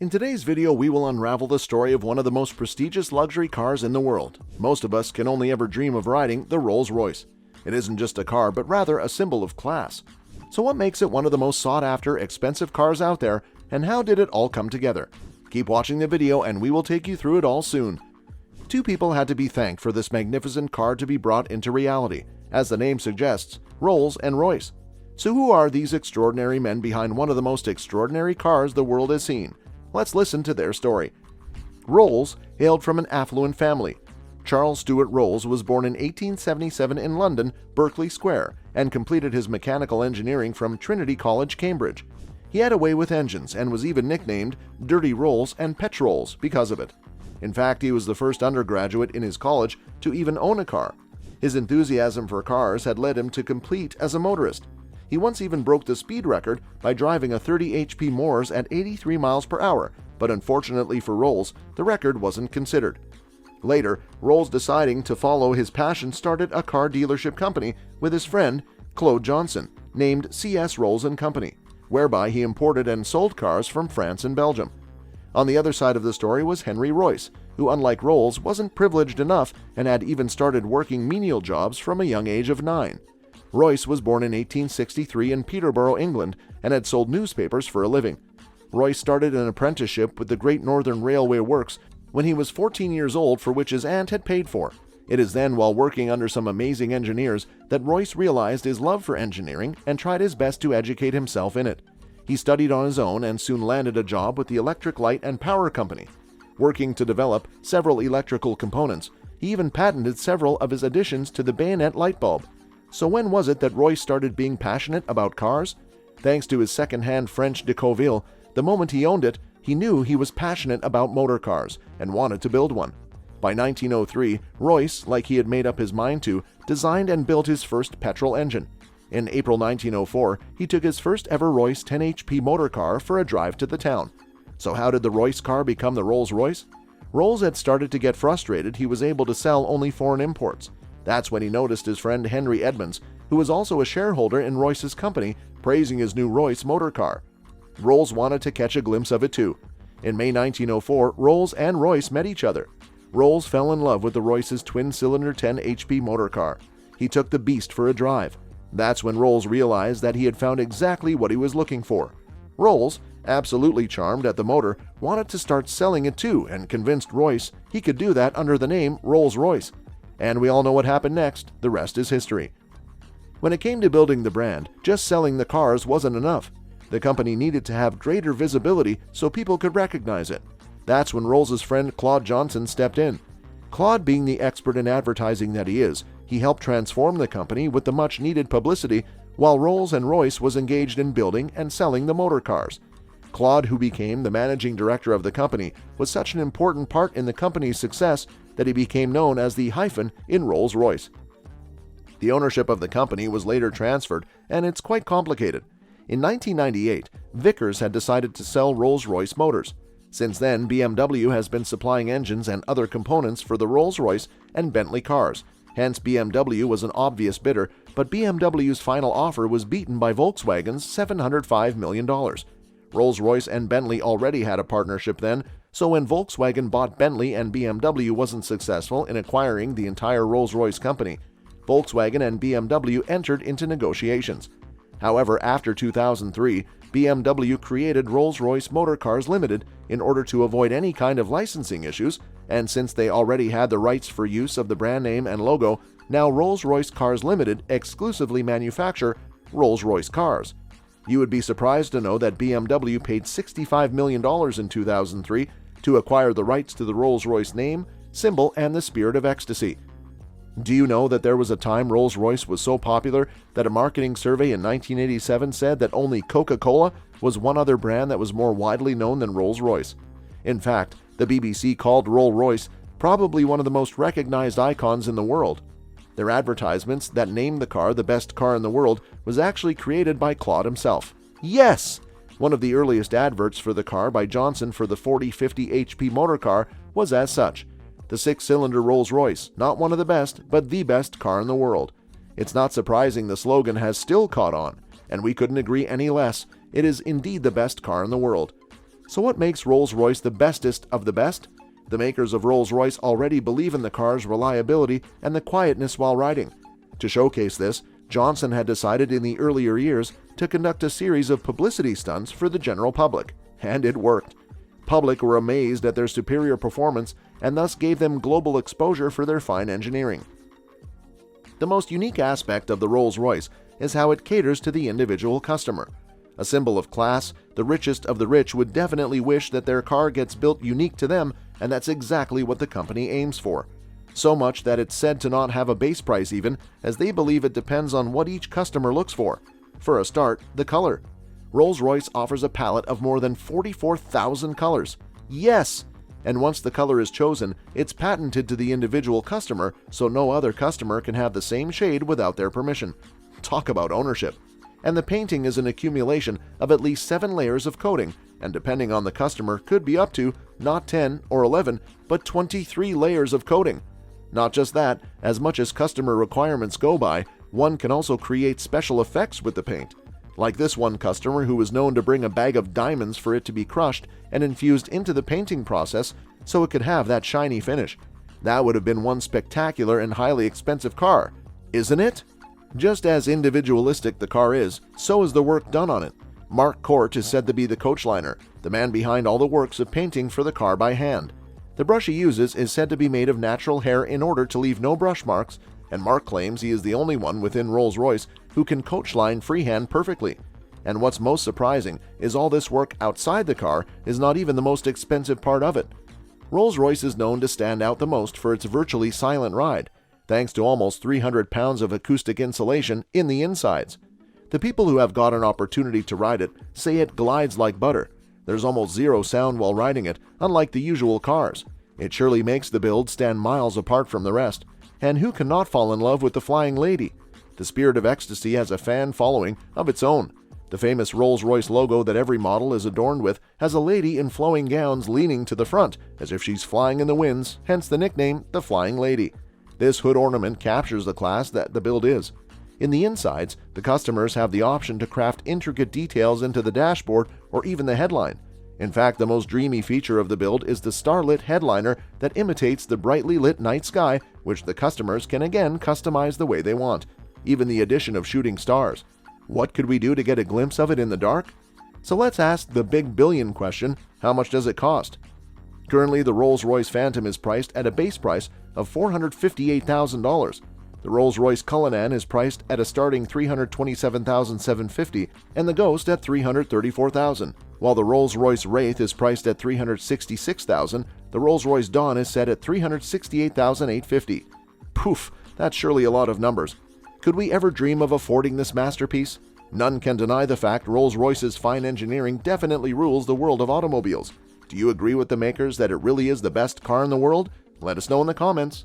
In today's video, we will unravel the story of one of the most prestigious luxury cars in the world. Most of us can only ever dream of riding the Rolls-Royce. It isn't just a car, but rather a symbol of class. So what makes it one of the most sought-after, expensive cars out there, and how did it all come together? Keep watching the video and we will take you through it all soon. Two people had to be thanked for this magnificent car to be brought into reality. As the name suggests, Rolls and Royce. So who are these extraordinary men behind one of the most extraordinary cars the world has seen? Let's listen to their story. Rolls hailed from an affluent family. Charles Stuart Rolls was born in 1877 in London, Berkeley Square, and completed his mechanical engineering from Trinity College, Cambridge. He had a way with engines and was even nicknamed Dirty Rolls and Petrolls because of it. In fact, he was the first undergraduate in his college to even own a car. His enthusiasm for cars had led him to compete as a motorist. He once even broke the speed record by driving a 30 HP Mors at 83 miles per hour, but unfortunately for Rolls, the record wasn't considered. Later, Rolls, deciding to follow his passion, started a car dealership company with his friend Claude Johnson, named C.S. Rolls & Company, whereby he imported and sold cars from France and Belgium. On the other side of the story was Henry Royce, who, unlike Rolls, wasn't privileged enough and had even started working menial jobs from a young age of 9. Royce was born in 1863 in Peterborough, England, and had sold newspapers for a living. Royce started an apprenticeship with the Great Northern Railway Works when he was 14 years old, for which his aunt had paid for. It is then, while working under some amazing engineers, that Royce realized his love for engineering and tried his best to educate himself in it. He studied on his own and soon landed a job with the Electric Light and Power Company. Working to develop several electrical components, he even patented several of his additions to the bayonet light bulb. So when was it that Royce started being passionate about cars? Thanks to his second-hand French de Decauville, the moment he owned it, he knew he was passionate about motor cars and wanted to build one. By 1903, Royce, like he had made up his mind to, designed and built his first petrol engine. In April 1904, he took his first ever Royce 10 HP motor car for a drive to the town. So how did the Royce car become the Rolls-Royce? Rolls had started to get frustrated he was able to sell only foreign imports. That's when he noticed his friend Henry Edmonds, who was also a shareholder in Royce's company, praising his new Royce motor car. Rolls wanted to catch a glimpse of it too. In May 1904, Rolls and Royce met each other. Rolls fell in love with the Royce's twin-cylinder 10 HP motor car. He took the beast for a drive. That's when Rolls realized that he had found exactly what he was looking for. Rolls, absolutely charmed at the motor, wanted to start selling it too and convinced Royce he could do that under the name Rolls-Royce. And we all know what happened next. The rest is history. When it came to building the brand, just selling the cars wasn't enough. The company needed to have greater visibility so people could recognize it. That's when Rolls' friend Claude Johnson stepped in. Claude, being the expert in advertising that he is, he helped transform the company with the much-needed publicity, while Rolls and Royce was engaged in building and selling the motor cars. Claude, who became the managing director of the company, was such an important part in the company's success that he became known as the hyphen in Rolls-Royce. The ownership of the company was later transferred, and it's quite complicated. In 1998, Vickers had decided to sell Rolls-Royce motors. Since then, BMW has been supplying engines and other components for the Rolls-Royce and Bentley cars. Hence, BMW was an obvious bidder, but BMW's final offer was beaten by Volkswagen's $705 million. Rolls-Royce and Bentley already had a partnership then, so when Volkswagen bought Bentley and BMW wasn't successful in acquiring the entire Rolls-Royce company, Volkswagen and BMW entered into negotiations. However, after 2003, BMW created Rolls-Royce Motor Cars Limited in order to avoid any kind of licensing issues, and since they already had the rights for use of the brand name and logo, now Rolls-Royce Cars Limited exclusively manufacture Rolls-Royce cars. You would be surprised to know that BMW paid $65 million in 2003 to acquire the rights to the Rolls-Royce name, symbol, and the spirit of ecstasy. Do you know that there was a time Rolls-Royce was so popular that a marketing survey in 1987 said that only Coca-Cola was one other brand that was more widely known than Rolls-Royce? In fact, the BBC called Rolls-Royce probably one of the most recognized icons in the world. Their advertisements that named the car the best car in the world was actually created by Claude himself. Yes! One of the earliest adverts for the car by Johnson for the 4050 HP motor car was as such. The 6-cylinder Rolls-Royce, not one of the best, but the best car in the world. It's not surprising the slogan has still caught on, and we couldn't agree any less. It is indeed the best car in the world. So what makes Rolls-Royce the bestest of the best? The makers of Rolls-Royce already believe in the car's reliability and the quietness while riding. To showcase this, Johnson had decided in the earlier years to conduct a series of publicity stunts for the general public, and it worked. Public were amazed at their superior performance and thus gave them global exposure for their fine engineering. The most unique aspect of the Rolls-Royce is how it caters to the individual customer. A symbol of class, the richest of the rich would definitely wish that their car gets built unique to them, and that's exactly what the company aims for. So much that it's said to not have a base price even, as they believe it depends on what each customer looks for. For a start, the color. Rolls-Royce offers a palette of more than 44,000 colors. Yes! And once the color is chosen, it's patented to the individual customer, so no other customer can have the same shade without their permission. Talk about ownership. And the painting is an accumulation of at least 7 layers of coating, and depending on the customer, could be up to not 10 or 11, but 23 layers of coating. Not just that, as much as customer requirements go by, one can also create special effects with the paint. Like this one customer who was known to bring a bag of diamonds for it to be crushed and infused into the painting process so it could have that shiny finish. That would have been one spectacular and highly expensive car, isn't it? Just as individualistic the car is, so is the work done on it. Mark Court is said to be the coach liner, the man behind all the works of painting for the car by hand. The brush he uses is said to be made of natural hair in order to leave no brush marks, and Mark claims he is the only one within Rolls-Royce who can coach line freehand perfectly. And what's most surprising is all this work outside the car is not even the most expensive part of it. Rolls-Royce is known to stand out the most for its virtually silent ride, thanks to almost 300 pounds of acoustic insulation in the insides. The people who have got an opportunity to ride it say it glides like butter. There's almost zero sound while riding it, unlike the usual cars. It surely makes the build stand miles apart from the rest. And who cannot fall in love with the Flying Lady? The Spirit of Ecstasy has a fan following of its own. The famous Rolls-Royce logo that every model is adorned with has a lady in flowing gowns leaning to the front, as if she's flying in the winds, hence the nickname, the Flying Lady. This hood ornament captures the class that the build is. In the insides, the customers have the option to craft intricate details into the dashboard or even the headline. In fact, the most dreamy feature of the build is the starlit headliner that imitates the brightly lit night sky, which the customers can again customize the way they want. Even the addition of shooting stars. What could we do to get a glimpse of it in the dark? So let's ask the big billion question, how much does it cost? Currently, the Rolls-Royce Phantom is priced at a base price of $458,000. The Rolls-Royce Cullinan is priced at a starting $327,750 and the Ghost at $334,000. While the Rolls-Royce Wraith is priced at $366,000, the Rolls-Royce Dawn is set at $368,850. Poof, that's surely a lot of numbers. Could we ever dream of affording this masterpiece? None can deny the fact Rolls-Royce's fine engineering definitely rules the world of automobiles. Do you agree with the makers that it really is the best car in the world? Let us know in the comments.